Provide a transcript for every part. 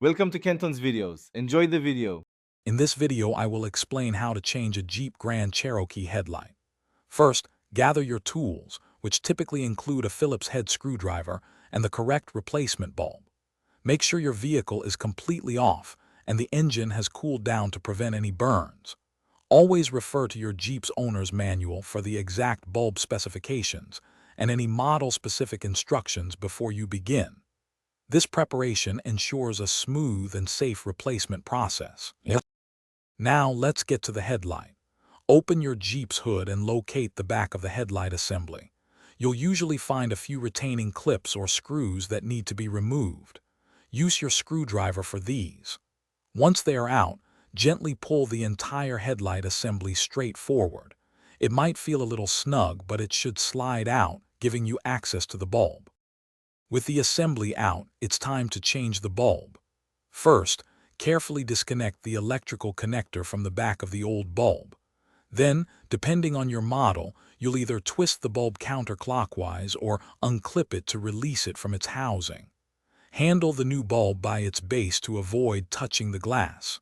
Welcome to Kenton's videos. Enjoy the video. In this video, I will explain how to change a Jeep Grand Cherokee headlight. First, gather your tools, which typically include a Phillips head screwdriver and the correct replacement bulb. Make sure your vehicle is completely off and the engine has cooled down to prevent any burns. Always refer to your Jeep's owner's manual for the exact bulb specifications and any model-specific instructions before you begin. This preparation ensures a smooth and safe replacement process. Now let's get to the headlight. Open your Jeep's hood and locate the back of the headlight assembly. You'll usually find a few retaining clips or screws that need to be removed. Use your screwdriver for these. Once they are out, gently pull the entire headlight assembly straight forward. It might feel a little snug, but it should slide out, giving you access to the bulb. With the assembly out, it's time to change the bulb. First, carefully disconnect the electrical connector from the back of the old bulb. Then, depending on your model, you'll either twist the bulb counterclockwise or unclip it to release it from its housing. Handle the new bulb by its base to avoid touching the glass.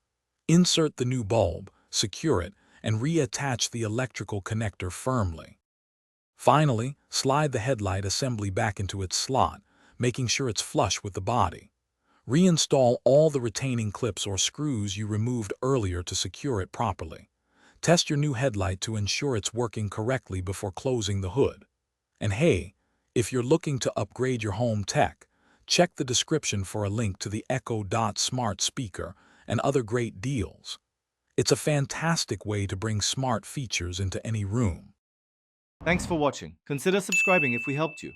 Insert the new bulb, secure it, and reattach the electrical connector firmly. Finally, slide the headlight assembly back into its slot, making sure it's flush with the body. Reinstall all the retaining clips or screws you removed earlier to secure it properly. Test your new headlight to ensure it's working correctly before closing the hood. And hey, if you're looking to upgrade your home tech, check the description for a link to the Echo Dot smart speaker and other great deals. It's a fantastic way to bring smart features into any room. Thanks for watching. Consider subscribing if we helped you.